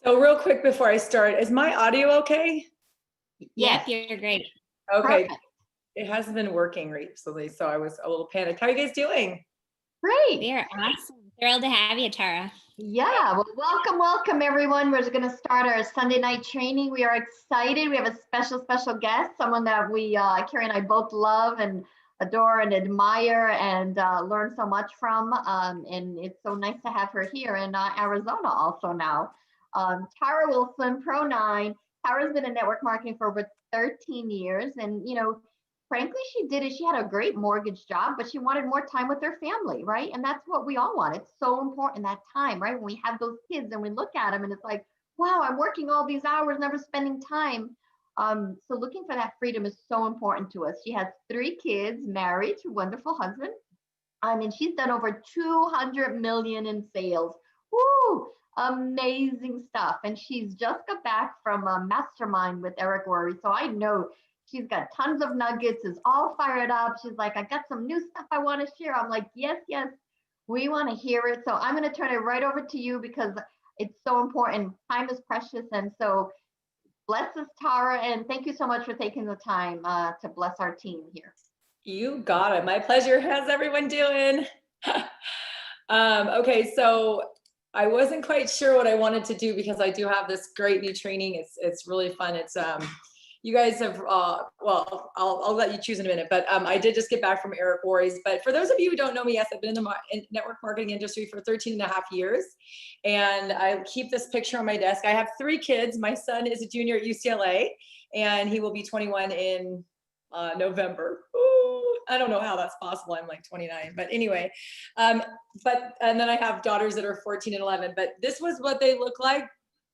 So real quick before I start, is my audio okay? Yes, Yep, you're great. Okay, perfect. it hasn't been working recently, so I was a little panicked. How are you guys doing? Great. We are awesome. Thrilled to have you, Tara. Yeah, well, welcome everyone. We're going to start our Sunday night training. We are excited. We have a special guest, someone that Carrie and I both love and adore and admire and learn so much from. And it's so nice to have her here in Arizona also now. Tara Wilson, Pro 9. Tara's been in network marketing for over 13 years. And, frankly, she had a great mortgage job, but she wanted more time with her family, right? And that's what we all want. It's so important, that time, right? When we have those kids and we look at them and it's like, wow, I'm working all these hours, never spending time. So looking for that freedom is so important to us. She has 3 kids, married to a wonderful husband. And she's done over 200 million in sales. Woo! Amazing stuff. And she's just got back from a mastermind with Eric Worre. So I know she's got tons of nuggets, is all fired up. She's like, I got some new stuff I want to share. I'm like, yes, we want to hear it. So I'm going to turn it right over to you because it's so important. Time is precious. And so bless us, Tara. And thank you so much for taking the time to bless our team here. You got it. My pleasure. How's everyone doing? Okay, so I wasn't quite sure what I wanted to do because I do have this great new training. It's really fun. It's you guys have well, I'll let you choose in a minute, but I did just get back from Eric Worre's. But for those of you who don't know me, yes, I've been in the network marketing industry for 13 and a half years. And I keep this picture on my desk. I have 3 kids. My son is a junior at UCLA and he will be 21 in November. Ooh, I don't know how that's possible. I'm like 29, but anyway. And then I have daughters that are 14 and 11. But this was what they look like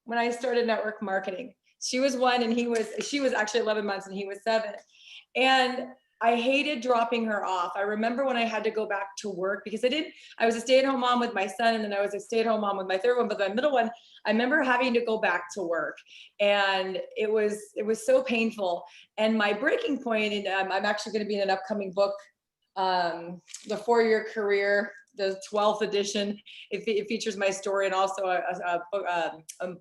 when I started network marketing. She was 1 and she was actually 11 months and he was 7. And I hated dropping her off. I remember when I had to go back to work because I was a stay-at-home mom with my son and then I was a stay-at-home mom with my third one, but my middle one, I remember having to go back to work and it was so painful. And my breaking point, and I'm actually going to be in an upcoming book, The 4-Year Career, the 12th edition. It features my story and also a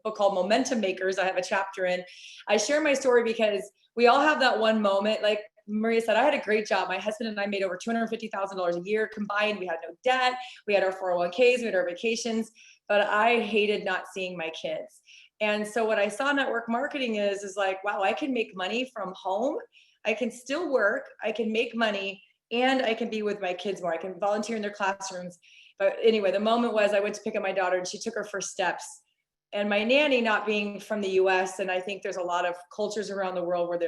book called Momentum Makers. I have a chapter in. I share my story because we all have that one moment. Like Maria said, I had a great job. My husband and I made over $250,000 a year combined. We had no debt. We had our 401ks. We had our vacations. But I hated not seeing my kids. And so what I saw in network marketing is like, wow, I can make money from home. I can still work. I can make money. And I can be with my kids more. I can volunteer in their classrooms. But anyway, the moment was I went to pick up my daughter and she took her first steps. And my nanny, not being from the US, and I think there's a lot of cultures around the world where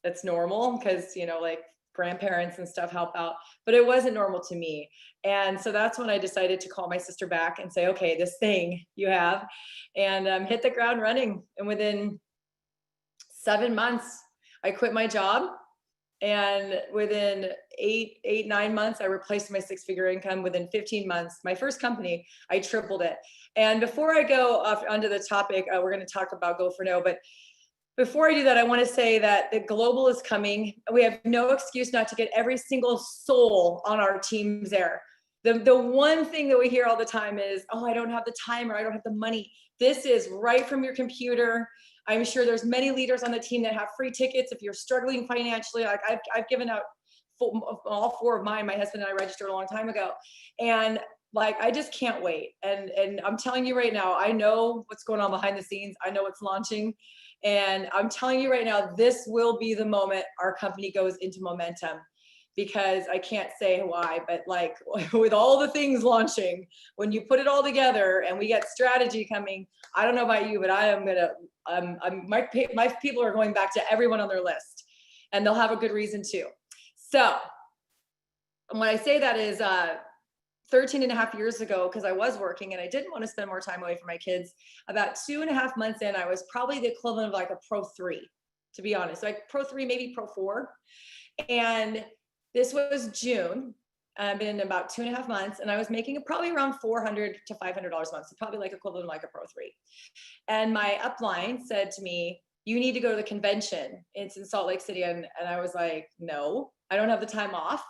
that's normal because, like grandparents and stuff help out, but it wasn't normal to me. And so that's when I decided to call my sister back and say, okay, this thing you have, and hit the ground running. And within 7 months, I quit my job. And within 9 months, I replaced my 6-figure income. Within 15 months, my first company, I tripled it. And before I go off onto the topic, we're going to talk about Go for No. But before I do that, I want to say that the global is coming. We have no excuse not to get every single soul on our teams there. The one thing that we hear all the time is, oh, I don't have the time or I don't have the money. This is right from your computer. I'm sure there's many leaders on the team that have free tickets. If you're struggling financially, like I've given out all 4 of mine. My husband and I registered a long time ago. And like, I just can't wait. And I'm telling you right now, I know what's going on behind the scenes. I know what's launching. And I'm telling you right now, this will be the moment our company goes into momentum, because I can't say why, but like with all the things launching, when you put it all together and we get strategy coming, I don't know about you, but I am gonna, my people are going back to everyone on their list and they'll have a good reason too. So when I say that is 13 and a half years ago, because I was working and I didn't want to spend more time away from my kids, about 2.5 months in, I was probably the equivalent of like a Pro 3, to be honest, like Pro 3, maybe Pro 4. And this was June. I've been in about 2.5 months and I was making probably around $400 to $500 a month. So probably like equivalent of like a Pro 3. And my upline said to me, you need to go to the convention. It's in Salt Lake City. And I was like, no, I don't have the time off.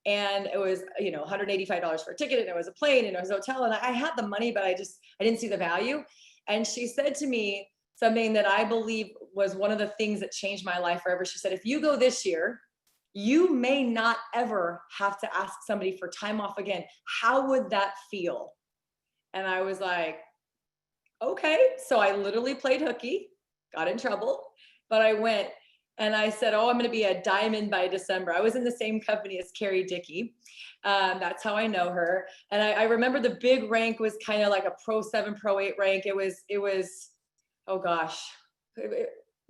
And it was, $185 for a ticket and it was a plane and it was a hotel. And I had the money, but I didn't see the value. And she said to me something that I believe was one of the things that changed my life forever. She said, if you go this year, you may not ever have to ask somebody for time off again. How would that feel? And I was like, okay. So I literally played hooky, got in trouble, but I went and I said, oh, I'm going to be a diamond by December. I was in the same company as Carrie Dickey. That's how I know her. And I remember the big rank was kind of like a Pro 7, Pro 8 rank. It was, oh gosh.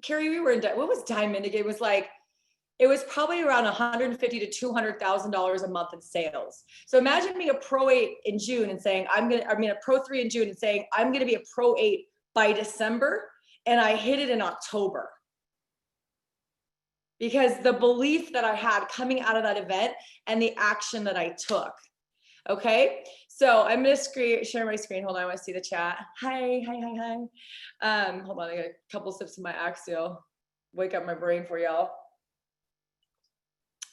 Carrie, we were in, what was diamond? It was probably around $150,000 to $200,000 a month in sales. So imagine being a Pro 8 in June and saying, a Pro 3 in June and saying, I'm going to be a Pro 8 by December. And I hit it in October. Because the belief that I had coming out of that event and the action that I took. Okay. So I'm going to share my screen. Hold on. I want to see the chat. Hi. Hold on. I got a couple sips of my Axio. Wake up my brain for y'all.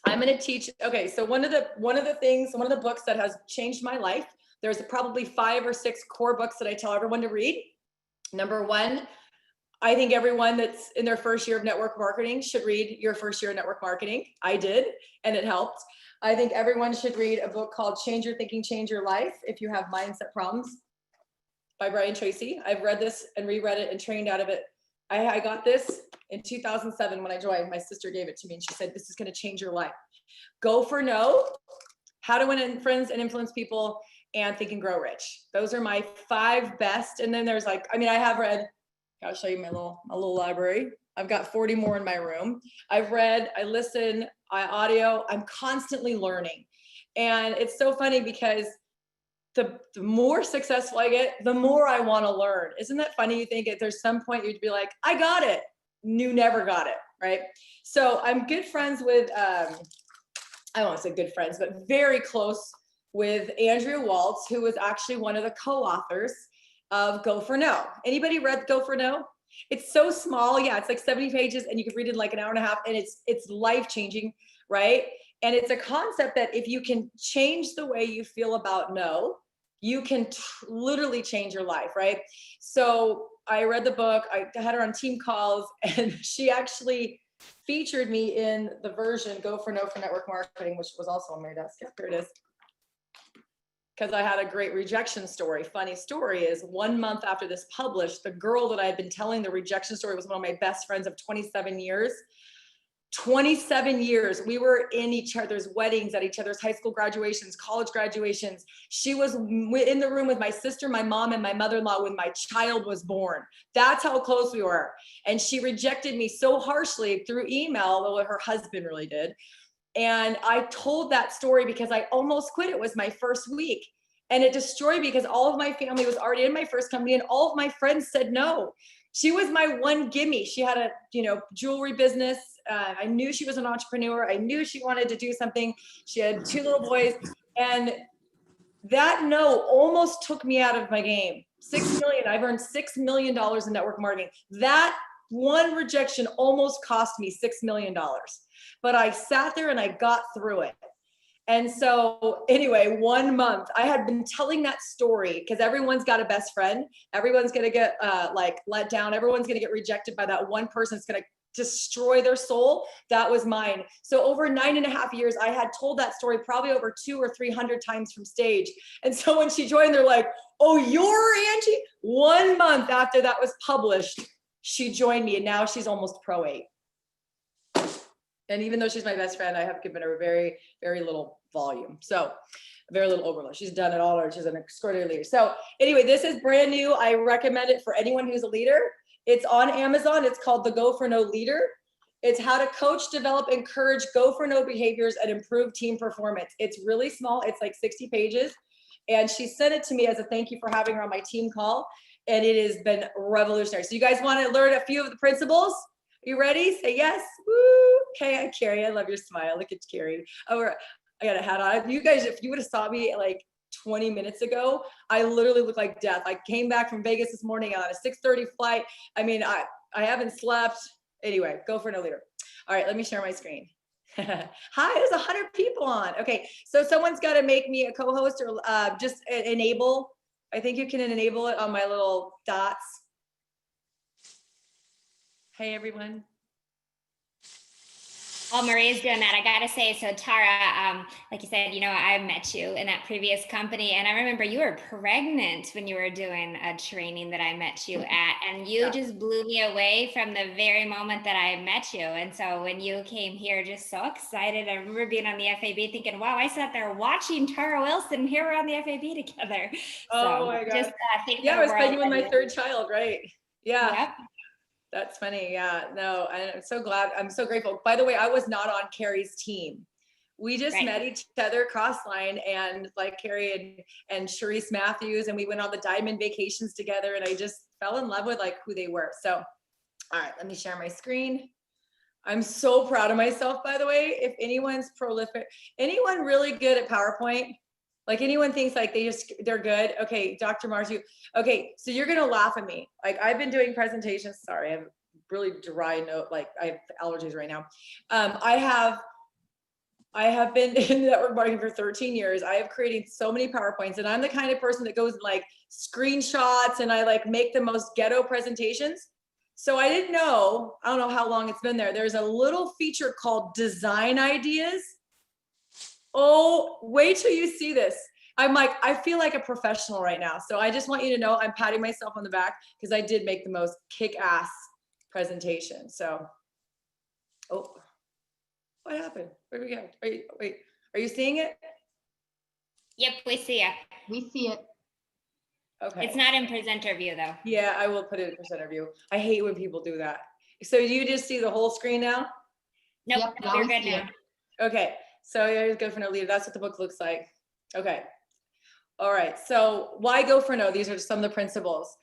I'm going to teach. Okay. So one of the books that has changed my life, there's probably 5 or 6 core books that I tell everyone to read. Number 1, I think everyone that's in their first year of network marketing should read Your First Year of Network Marketing. I did, and it helped. I think everyone should read a book called Change Your Thinking, Change Your Life if you have mindset problems by Brian Tracy. I've read this and reread it and trained out of it. I got this in 2007 when I joined. My sister gave it to me and she said, this is going to change your life. Go for No, How to Win Friends and Influence People, and Think and Grow Rich. Those are my 5 best. And then there's I have read, I'll show you my little library. I've got 40 more in my room. I've read, I listen, I audio, I'm constantly learning. And it's so funny because the more successful I get, the more I want to learn. Isn't that funny? You think there's some point you'd be like, I got it. You never got it, right? So I'm good friends with, I don't want to say good friends, but very close with Andrea Waltz, who was actually one of the co-authors of Go for No. Anybody read Go for No? It's so small. Yeah, it's like 70 pages and you can read it in like an hour and a half and it's life-changing, right? And it's a concept that if you can change the way you feel about no, you can literally change your life, right? So I read the book, I had her on team calls and she actually featured me in the version Go for No for Network Marketing, which was also on my desk. Here it is. Because I had a great rejection story. Funny story is 1 month after this published, the girl that I had been telling the rejection story was one of my best friends of 27 years. 27 years. We were in each other's weddings, at each other's high school graduations, college graduations. She was in the room with my sister, my mom, and my mother-in-law when my child was born. That's how close we were. And she rejected me so harshly through email, though her husband really did. And I told that story because I almost quit. It was my first week. And it destroyed me because all of my family was already in my first company and all of my friends said no. She was my one gimme. She had a, jewelry business. I knew she was an entrepreneur. I knew she wanted to do something. She had 2 little boys. And that no almost took me out of my game. 6 million. I've earned $6 million in network marketing. That one rejection almost cost me $6 million. But I sat there and I got through it. And so anyway, 1 month, I had been telling that story because everyone's got a best friend. Everyone's going to get let down. Everyone's going to get rejected by that one person. It's going to destroy their soul. That was mine. So over 9.5 years, I had told that story probably over 200 or 300 times from stage. And so when she joined, they're like, oh, you're Angie? 1 month after that was published, she joined me and now she's almost Pro 8. And even though she's my best friend, I have given her very, very little volume. So very little overload. She's done it all. She's an extraordinary leader. So anyway, this is brand new. I recommend it for anyone who's a leader. It's on Amazon. It's called the Go for No Leader. It's how to coach, develop, encourage go for no behaviors and improve team performance. It's really small. It's like 60 pages. And she sent it to me as a thank you for having her on my team call. And it has been revolutionary. So you guys want to learn a few of the principles? You ready? Say yes. Woo. Okay, Carrie, I love your smile. Look at Carrie. Oh, I got a hat on. You guys, if you would have saw me like 20 minutes ago, I literally look like death. I came back from Vegas this morning on a 6:30 flight. I mean, I haven't slept. Anyway, Go for No Leader. All right, let me share my screen. Hi, there's 100 people on. Okay, so someone's got to make me a co-host or just enable. I think you can enable it on my little dots. Hey, everyone. While Maria's doing that, I gotta say, so Tara, like you said, I met you in that previous company, and I remember you were pregnant when you were doing a training that I met you at, and you just blew me away from the very moment that I met you. And so when you came here, just so excited. I remember being on the FAB thinking, wow, I sat there watching Tara Wilson, and here we're on the FAB together. Oh my God. Just thank Yeah, the I was world pregnant with that my you- third child, right? Yeah. Yep. That's funny. Yeah, no, I'm so glad. I'm so grateful. By the way, I was not on Carrie's team. We just Right. met each other cross-line, and like Carrie and Sharice Matthews, and we went on the diamond vacations together, and I just fell in love with like who they were. So, all right, let me share my screen. I'm so proud of myself, by the way. If anyone's prolific, anyone really good at PowerPoint, like anyone thinks like they're good. Okay, Dr. Mars, okay, so you're gonna laugh at me. Like I've been doing presentations. Sorry, I have really dry note. Like I have allergies right now. I have been in network marketing for 13 years. I have created so many PowerPoints, and I'm the kind of person that goes and like screenshots, and I like make the most ghetto presentations. So I didn't know, I don't know how long it's been there. There's a little feature called design ideas. Oh, wait till you see this. I'm like, I feel like a professional right now. So I just want you to know I'm patting myself on the back because I did make the most kick-ass presentation. So, oh, what happened? Where do we go? Are you seeing it? Yep, we see you. We see it. Okay. It's not in presenter view though. Yeah, I will put it in presenter view. I hate when people do that. So do you just see the whole screen now? Nope, Yep, now you're we good see now. it. Okay, so yeah, go for no leader. That's what the book looks like. Okay. All right, so why go for no? These are just some of the principles.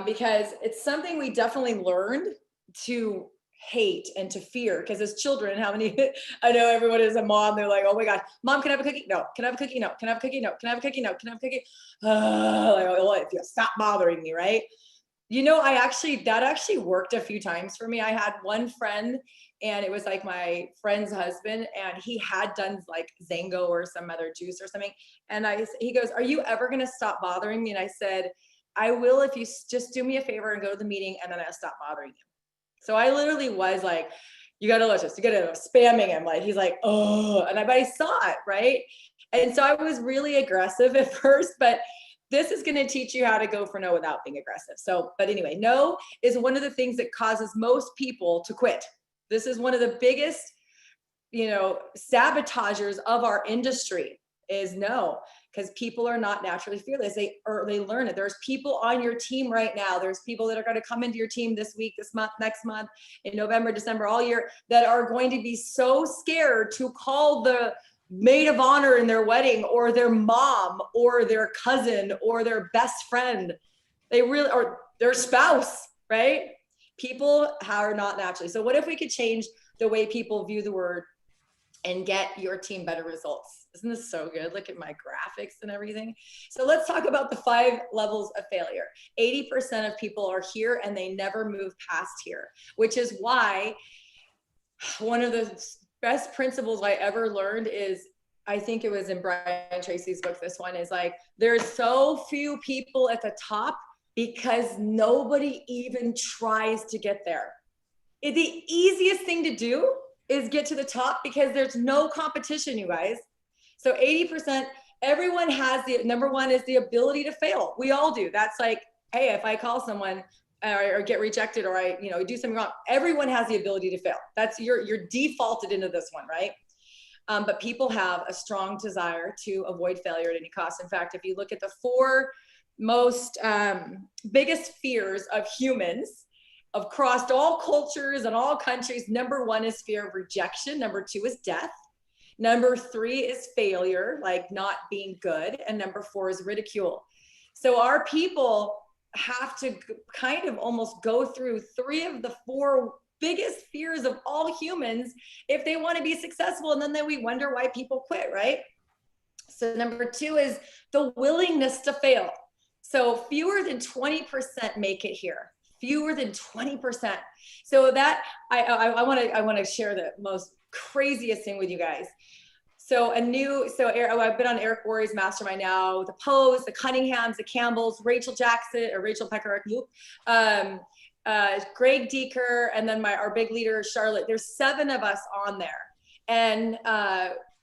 Because it's something we definitely learned to hate and to fear, because as children, how many, I know everyone is a mom, they're like, oh my gosh, mom, can I have a cookie? No. Can I have a cookie? No. Can I have a cookie? No. Can I have a cookie? No. Can I have a cookie? Like, oh, if you stop bothering me, right? You know, that actually worked a few times for me. I had one friend, and it was like my friend's husband, and he had done like Zango or some other juice or something. And he goes, are you ever going to stop bothering me? And I said, I will if you just do me a favor and go to the meeting, and then I'll stop bothering you. So I literally was like, you got to let us, you got to spamming him. Like, he's like, oh, and I saw it, right? And so I was really aggressive at first, but this is going to teach you how to go for no without being aggressive. So, but anyway, no is one of the things that causes most people to quit. This is one of the biggest, sabotagers of our industry is no, because people are not naturally fearless. They learn it. There's people on your team right now. There's people that are going to come into your team this week, this month, next month, in November, December, all year, that are going to be so scared to call the maid of honor in their wedding, or their mom, or their cousin, or their best friend. Or their spouse, right? People are not naturally. So what if we could change the way people view the word and get your team better results? Isn't this so good? Look at my graphics and everything. So let's talk about the 5 levels of failure. 80% of people are here and they never move past here, which is why one of the best principles I ever learned is, I think it was in Brian Tracy's book, this one is like, there's so few people at the top because nobody even tries to get there. The easiest thing to do is get to the top because there's no competition, you guys. So 80%, everyone has number one is the ability to fail. We all do. That's like, hey, if I call someone or get rejected, or I, do something wrong, everyone has the ability to fail. That's you're defaulted into this one, right? But people have a strong desire to avoid failure at any cost. In fact, if you look at the 4 most biggest fears of humans across all cultures and all countries, number 1 is fear of rejection. Number 2 is death. Number 3 is failure, like not being good. And number 4 is ridicule. So our people have to kind of almost go through 3 of the 4 biggest fears of all humans if they want to be successful. And then we wonder why people quit, right? So number 2 is the willingness to fail. So fewer than 20% make it here. Fewer than 20%. So that I want to share the most craziest thing with you guys. So I've been on Eric Worre's mastermind now, the Poes, the Cunninghams, the Campbells, Rachel Jackson, or Rachel Pecker, Greg Deeker, and then our big leader, Charlotte. There's 7 of us on there. And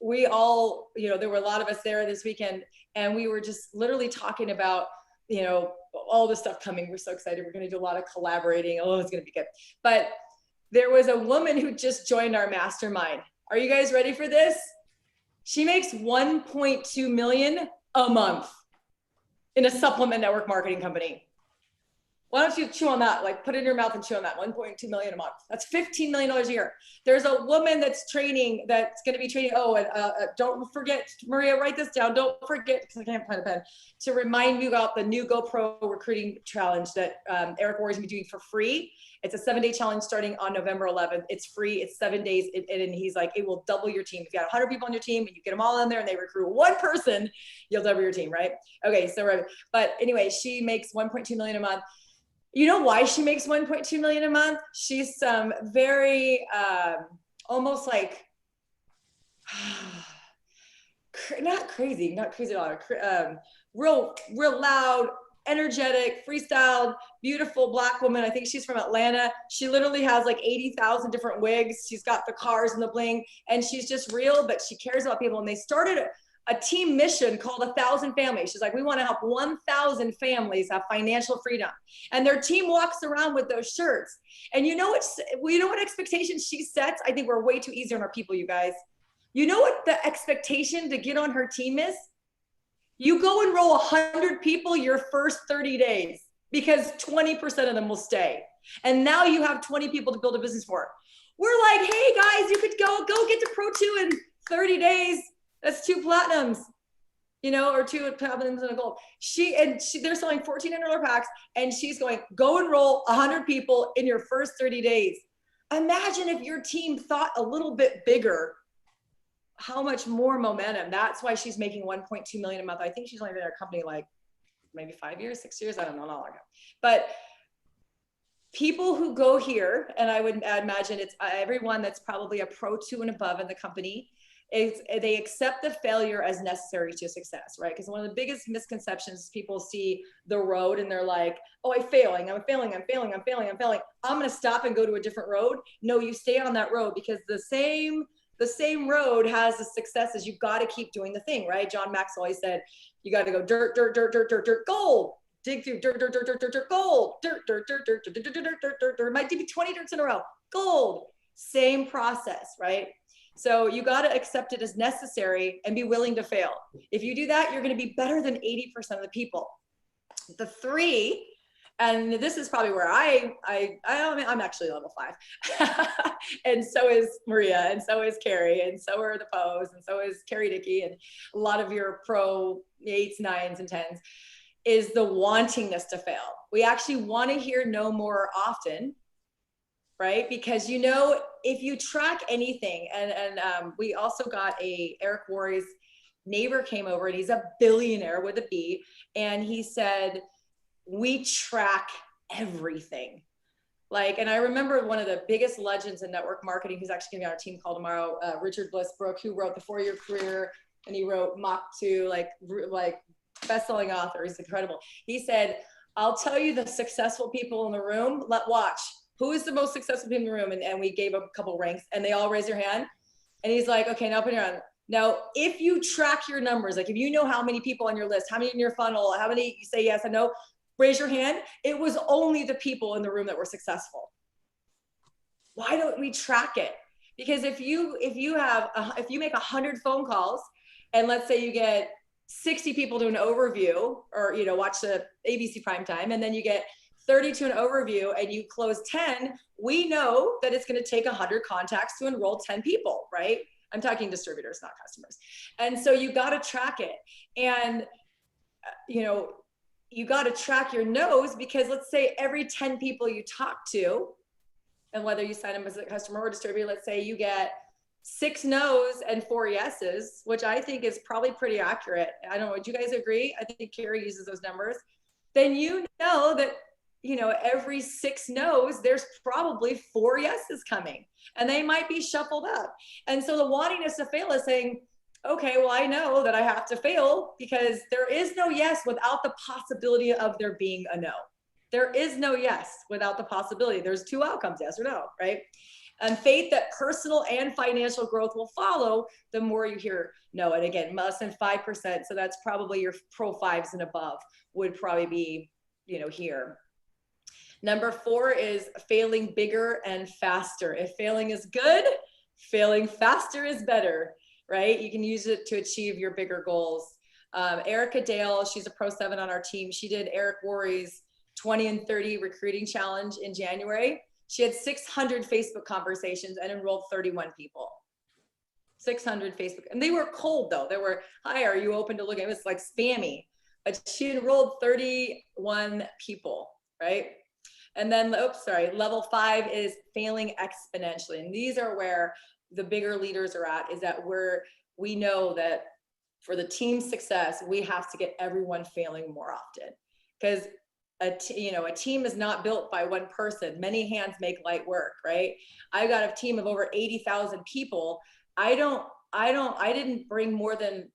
we all, there were a lot of us there this weekend, and we were just literally talking about, all this stuff coming. We're so excited. We're going to do a lot of collaborating. Oh, it's going to be good. But there was a woman who just joined our mastermind. Are you guys ready for this? She makes 1.2 million a month in a supplement network marketing company. Why don't you chew on that? Like, put it in your mouth and chew on that. 1.2 million a month. That's $15 million a year. There's a woman that's training, that's going to be training. Oh, and don't forget, Maria, write this down. Don't forget, because I can't find a pen, to remind you about the new GoPro recruiting challenge that Eric Worre is going to be doing for free. It's a 7-day challenge starting on November 11th. It's free. It's 7 days. And he's like, it will double your team. If you got 100 people on your team and you get them all in there and they recruit one person, you'll double your team, right? Okay, so, but anyway, she makes 1.2 million a month. You know why she makes 1.2 million a month? She's very, almost like, not crazy at all, real loud, energetic, freestyled, beautiful Black woman. I think she's from Atlanta. She literally has like 80,000 different wigs. She's got the cars and the bling, and she's just real, but she cares about people. And they started a team mission called 1,000 Families. She's like, we want to help 1,000 families have financial freedom. And their team walks around with those shirts. And you know what expectations she sets? I think we're way too easy on our people, you guys. You know what the expectation to get on her team is? You go enroll 100 people your first 30 days because 20% of them will stay. And now you have 20 people to build a business for. We're like, hey guys, you could go get to Pro 2 in 30 days. That's 2 platinums, or 2 platinums and a gold. They're selling $1,400 packs, and she's going, go enroll 100 people in your first 30 days. Imagine if your team thought a little bit bigger, how much more momentum. That's why she's making 1.2 million a month. I think she's only been in our company like maybe 5 years, 6 years. I don't know, not long ago. But people who go here, and I would imagine it's everyone that's probably a Pro 2 and above in the company, is they accept the failure as necessary to success, right? Because one of the biggest misconceptions, people see the road and they're like, oh, I'm failing. I'm going to stop and go to a different road. No, you stay on that road, because the same road has the successes. You've got to keep doing the thing, right? John Maxwell always said, you got to go dirt, dirt, dirt, dirt, dirt, dirt, gold. Dig through dirt, dirt, dirt, dirt, dirt, dirt, gold. Dirt, dirt, dirt, dirt, dirt, dirt, dirt, dirt, dirt, dirt, dirt. Might be 20 dirts in a row. Gold. Same process, right? So you got to accept it as necessary and be willing to fail. If you do that, you're going to be better than 80% of the people. The 3, and this is probably where I'm actually level 5. And so is Maria, and so is Carrie, and so are the Poes, and so is Carrie Dickey, and a lot of your Pro 8s, 9s, and 10s, is the wantingness to fail. We actually want to hear no more often, right? Because if you track anything, and we also got Eric Worre's neighbor came over, and he's a billionaire with a B, and he said, we track everything. And I remember one of the biggest legends in network marketing, who's actually gonna be on our team call tomorrow, Richard Bliss-Brooke, who wrote The 4-Year Career, and he wrote Mach 2, like best-selling author. He's incredible. He said, I'll tell you the successful people in the room, watch. Who is the most successful people in the room? And we gave a couple ranks, and they all raised their hand. And he's like, okay, now put your hand. Now, if you track your numbers, like if you know how many people on your list, how many in your funnel, how many you say yes and no, raise your hand. It was only the people in the room that were successful. Why don't we track it? Because if you make 100 phone calls, and let's say you get 60 people to an overview, or watch the ABC primetime, and then you get 30 to an overview, and you close 10, we know that it's going to take 100 contacts to enroll 10 people, right? I'm talking distributors, not customers. And so you got to track it. And, you got to track your no's, because let's say every 10 people you talk to, and whether you sign them as a customer or distributor, let's say you get 6 no's and 4 yeses, which I think is probably pretty accurate. I don't know, would you guys agree? I think Carrie uses those numbers. Then you know that every 6 no's, there's probably 4 yeses coming, and they might be shuffled up. And so the wantingness to fail is saying, okay, well, I know that I have to fail, because there is no yes without the possibility of there being a no. There is no yes without the possibility. There's two outcomes, yes or no, right? And faith that personal and financial growth will follow the more you hear no. And again, less than 5%. So that's probably your pro fives and above would probably be, here. Number 4 is failing bigger and faster. If failing is good, failing faster is better, right? You can use it to achieve your bigger goals. Erica Dale, she's a Pro 7 on our team. She did Eric Worre's 20 and 30 recruiting challenge in January. She had 600 Facebook conversations and enrolled 31 people. 600 Facebook, and they were cold though. They were, hi, are you open to looking? It was like spammy, but she enrolled 31 people, right? And then, level 5 is failing exponentially. And these are where the bigger leaders are at, is that where we know that for the team's success, we have to get everyone failing more often. Because a team is not built by one person. Many hands make light work, right? I've got a team of over 80,000 people. I didn't bring more than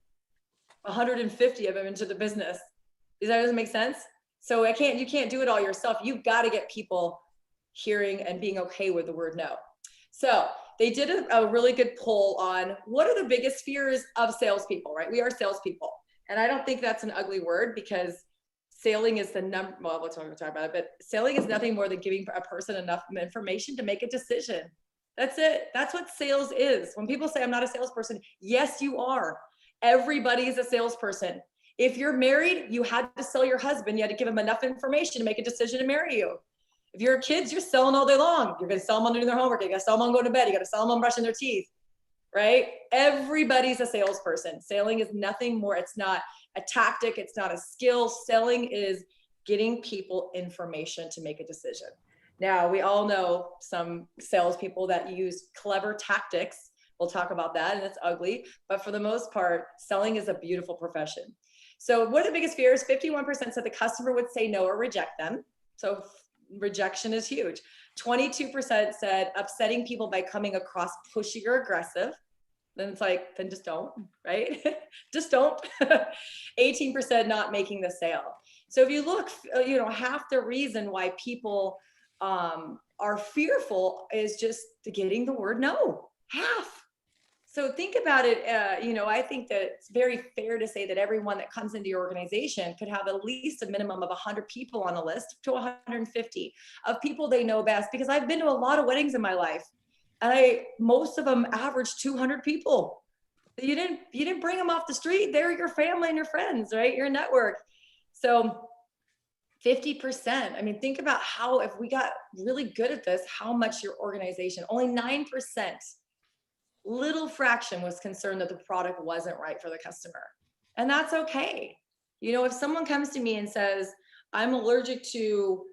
150 of them into the business. Does that make sense? So you can't do it all yourself. You've got to get people hearing and being okay with the word no. So they did a really good poll on what are the biggest fears of salespeople, right? We are salespeople. And I don't think that's an ugly word, because selling is well, we'll talk about it, but selling is nothing more than giving a person enough information to make a decision. That's it. That's what sales is. When people say I'm not a salesperson, yes, you are. Everybody is a salesperson. If you're married, you had to sell your husband. You had to give him enough information to make a decision to marry you. If you're kids, you're selling all day long. You're going to sell them on doing their homework. You got to sell them on going to bed. You got to sell them on brushing their teeth, right? Everybody's a salesperson. Selling is nothing more. It's not a tactic. It's not a skill. Selling is getting people information to make a decision. Now, we all know some salespeople that use clever tactics. We'll talk about that, and it's ugly. But for the most part, selling is a beautiful profession. So what are the biggest fears? 51% said the customer would say no or reject them. So rejection is huge. 22% said upsetting people by coming across pushy or aggressive. Then it's like, then just don't, right? Just don't. 18% not making the sale. So if you look, half the reason why people are fearful is just getting the word no. Half. So think about it. I think that it's very fair to say that everyone that comes into your organization could have at least a minimum of 100 people on a list to 150 of people they know best, because I've been to a lot of weddings in my life, and most of them average 200 people. You didn't bring them off the street. They're your family and your friends, right? Your network. So 50%. I mean, think about how, if we got really good at this, how much your organization, only 9%, little fraction was concerned that the product wasn't right for the customer. And that's okay. If someone comes to me and says, I'm allergic to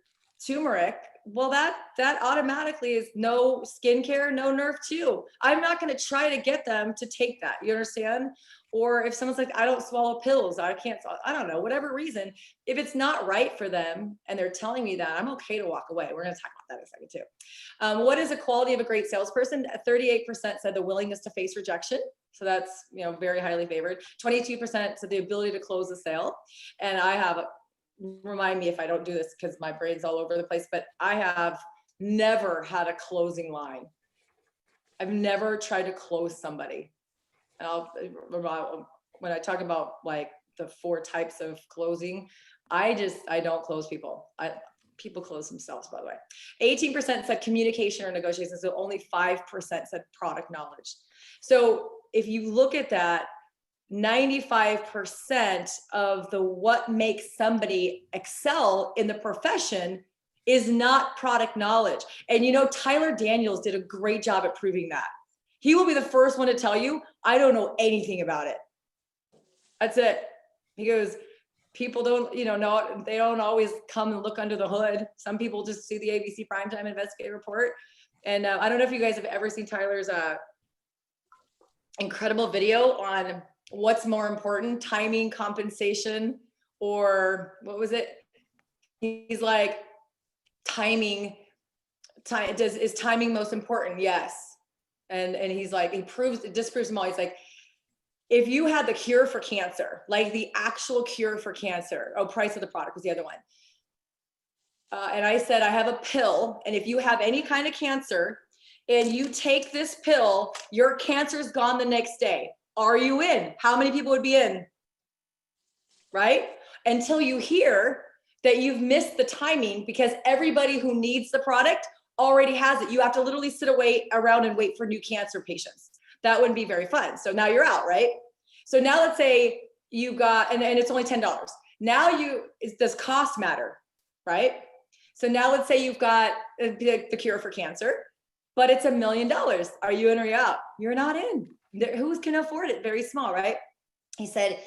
turmeric, well, that automatically is no skincare, no Nerf 2. I'm not going to try to get them to take that. You understand? Or if someone's like, I don't swallow pills, I don't know, whatever reason, if it's not right for them and they're telling me that, I'm okay to walk away. We're going to talk about that in a second too. What is the quality of a great salesperson? 38% said the willingness to face rejection. So that's, very highly favored. 22% said the ability to close a sale. And I have remind me if I don't do this because my brain's all over the place, but I have never had a closing line. I've never tried to close somebody. And when I talk about like the 4 types of closing, I don't close people. People close themselves, by the way. 18% said communication or negotiations, so only 5% said product knowledge. So if you look at that, 95% of what makes somebody excel in the profession is not product knowledge. And Tyler Daniels did a great job at proving that. He will be the first one to tell you, I don't know anything about it. That's it. He goes, people don't, know, they don't always come and look under the hood. Some people just see the ABC Primetime Investigative Report. And I don't know if you guys have ever seen Tyler's incredible video on what's more important, timing, compensation, or what was it? He's like, is timing most important? Yes. And he's like, disproves them all. He's like, if you had the cure for cancer, like the actual cure for cancer, price of the product was the other one. and I said, I have a pill. And if you have any kind of cancer and you take this pill, your cancer's gone the next day. Are you in? How many people would be in? Right? Until you hear that you've missed the timing, because everybody who needs the product already has it. You have to literally sit around and wait for new cancer patients. That wouldn't be very fun. So now you're out, right? So now let's say you got, and it's only $10. Now does cost matter, right? So now let's say you've got the cure for cancer, but it's $1 million. Are you in or you out? You're not in. Who can afford it? Very small, right? He said,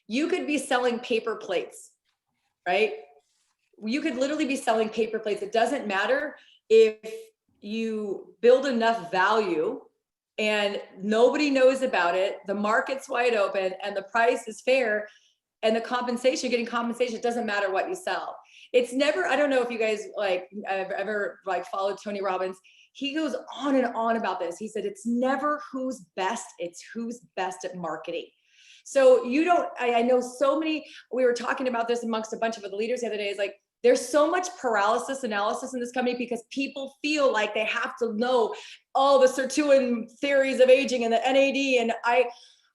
you could be selling paper plates, right? You could literally be selling paper plates. It doesn't matter if you build enough value and nobody knows about it, the market's wide open and the price is fair and the compensation, getting compensation, it doesn't matter what you sell. It's never, I don't know if you guys have ever followed Tony Robbins. He goes on and on about this. He said, it's never who's best, it's who's best at marketing. So I know so many, we were talking about this amongst a bunch of other leaders the other day, is like, there's so much paralysis analysis in this company because people feel like they have to know all the sirtuin theories of aging and the NAD. And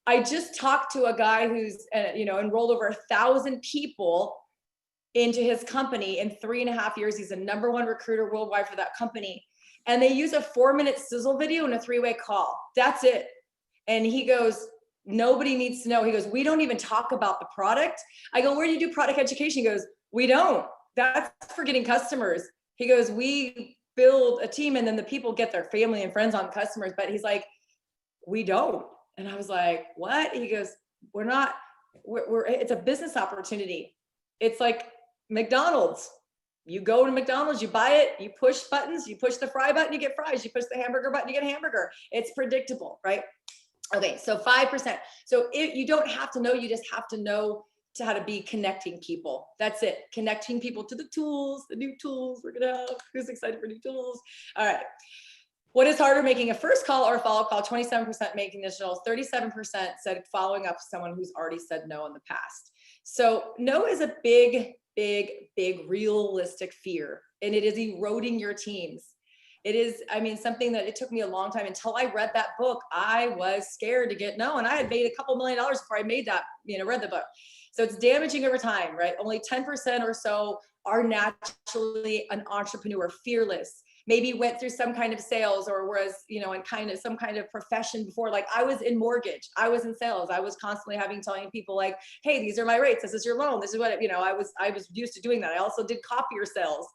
I just talked to a guy who's, enrolled over 1,000 people into his company in 3.5 years. He's the #1 recruiter worldwide for that company. And they use a 4-minute sizzle video and a 3-way call. That's it. And he goes, nobody needs to know. He goes, we don't even talk about the product. I go, where do you do product education? He goes, we don't. That's for getting customers. He goes, we build a team and then the people get their family and friends on customers. But he's like, we don't. And I was like, what? He goes, it's a business opportunity. It's like McDonald's. You go to McDonald's, you buy it, you push buttons, you push the fry button, you get fries, you push the hamburger button, you get a hamburger. It's predictable, right? Okay, so 5%. So you don't have to know, you just have to know how to be connecting people. That's it. Connecting people to the tools, the new tools we're gonna have. Who's excited for new tools? All right. What is harder, making a first call or a follow-up call? 27% making additionals, 37% said following up someone who's already said no in the past. So no is a big realistic fear, and it is eroding your teams. It is, something that it took me a long time until I read that book. I was scared to get no, and I had made a couple $1 million before I made that, read the book. So it's damaging over time, right? Only 10% or so are naturally an entrepreneur, fearless. Maybe went through some kind of sales or was, in kind of some kind of profession before. Like I was in mortgage, I was in sales. I was constantly telling people like, hey, these are my rates. This is your loan. This is what, I was used to doing that. I also did copier sales.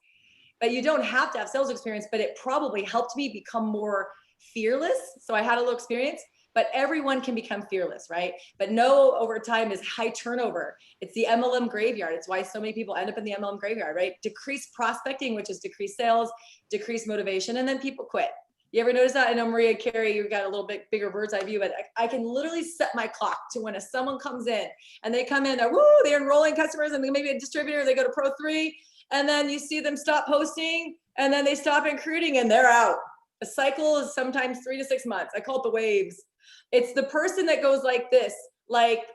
But you don't have to have sales experience, but it probably helped me become more fearless. So I had a little experience, but everyone can become fearless, right? But no, over time is high turnover. It's the MLM graveyard. It's why so many people end up in the MLM graveyard, right? Decreased prospecting, which is decreased sales, decreased motivation, and then people quit. You ever notice that? I know Maria Carey, you've got a little bit bigger bird's eye view, but I can literally set my clock to when someone comes in and they come in, they're enrolling customers and maybe a distributor, they go to Pro 3, and then you see them stop posting and then they stop recruiting and they're out. A cycle is sometimes 3 to 6 months. I call it the waves. It's the person that goes like this, like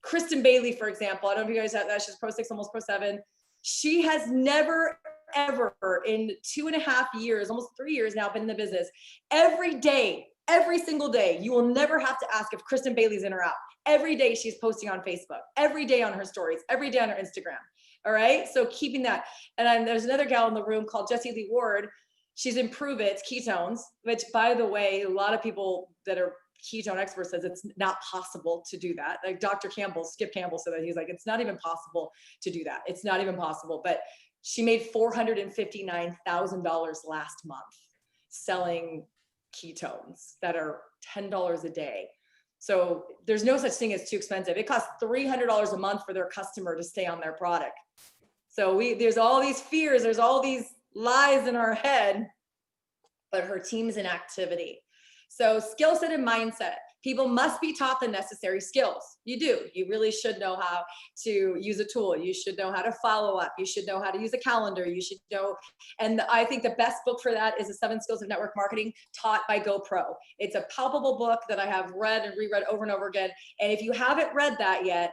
Kristen Bailey, for example. I don't know if you guys have that. She's Pro 6, almost Pro 7. She has never, ever in 2.5 years, almost 3 years now, been in the business. Every day, every single day, you will never have to ask if Kristen Bailey's in or out. Every day she's posting on Facebook, every day on her stories, every day on her Instagram. All right. So keeping that. And then there's another gal in the room called Jessie Lee Ward. She's in Prove It, ketones, which by the way, a lot of people that are ketone experts says it's not possible to do that. Like Dr. Campbell, Skip Campbell said that. He's like, it's not even possible to do that. It's not even possible. But she made $459,000 last month selling ketones that are $10 a day. So there's no such thing as too expensive. It costs $300 a month for their customer to stay on their product. So there's all these fears, there's all these lies in our head, but her team's in activity. So skill set and mindset. People must be taught the necessary skills. You do. You really should know how to use a tool. You should know how to follow up. You should know how to use a calendar. You should know. And I think the best book for that is The 7 Skills of Network Marketing, taught by GoPro. It's a palpable book that I have read and reread over and over again. And if you haven't read that yet,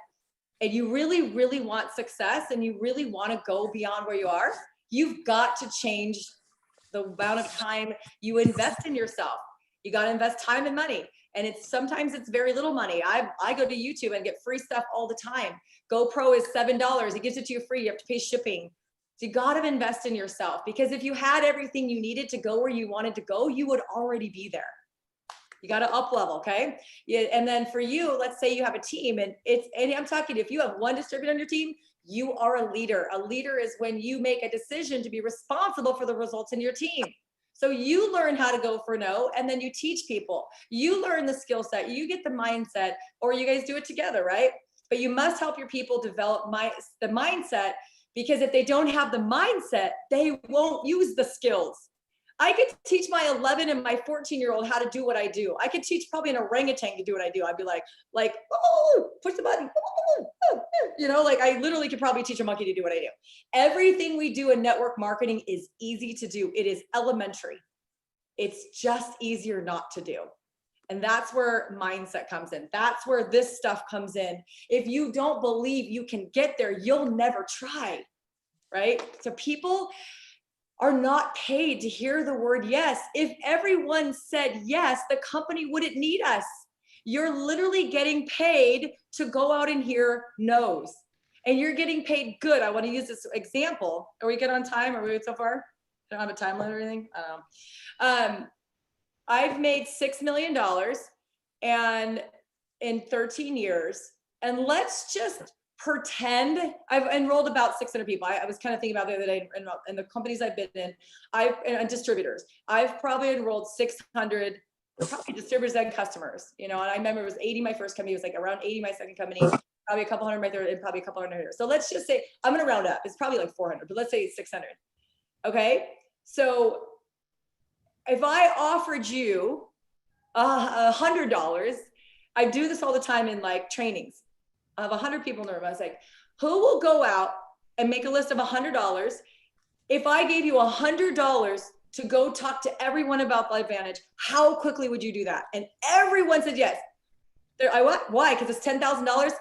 and you really, really want success and you really want to go beyond where you are, You've got to change the amount of time you invest in yourself. You got to invest time and money. And sometimes it's very little money. I go to YouTube and get free stuff all the time. GoPro is $7. It gives it to you free. You have to pay shipping. So you got to invest in yourself, because if you had everything you needed to go where you wanted to go, you would already be there. You got to up level. Okay. Yeah. And then for you, let's say you have a team, and I'm talking, if you have one distributor on your team, you are a leader. A leader is when you make a decision to be responsible for the results in your team. So you learn how to go for no, and then you teach people. You learn the skill set, you get the mindset, or you guys do it together, right? But you must help your people develop the mindset, because if they don't have the mindset, they won't use the skills. I could teach my 11 and my 14-year-old how to do what I do. I could teach probably an orangutan to do what I do. I'd be like, oh, push the button. You know, like I literally could probably teach a monkey to do what I do. Everything we do in network marketing is easy to do. It is elementary. It's just easier not to do. And that's where mindset comes in. That's where this stuff comes in. If you don't believe you can get there, you'll never try, right? So people are not paid to hear the word yes. If everyone said yes, the company wouldn't need us. You're literally getting paid to go out and hear no's, and you're getting paid good. I want to use this example. Are we good on time? Are we good so far? I don't have a timeline or anything. I don't know. I've made $6 million and in 13 years, and let's just pretend I've enrolled about 600 people. I was kind of thinking about the other day, and the companies I've been in, and distributors, I've probably enrolled 600, probably distributors and customers, you know, and I remember it was 80, my first company, it was like around 80, my second company, probably a couple hundred my third, and probably a couple hundred here. So let's just say, I'm going to round up. It's probably like 400, but let's say 600. Okay. So if I offered you $100, I do this all the time in like trainings. I have 100 people in the room. I was like, who will go out and make a list of $100? If I gave you $100 to go talk to everyone about LifeVantage, how quickly would you do that? And everyone said yes. Why? Because it's $10,000.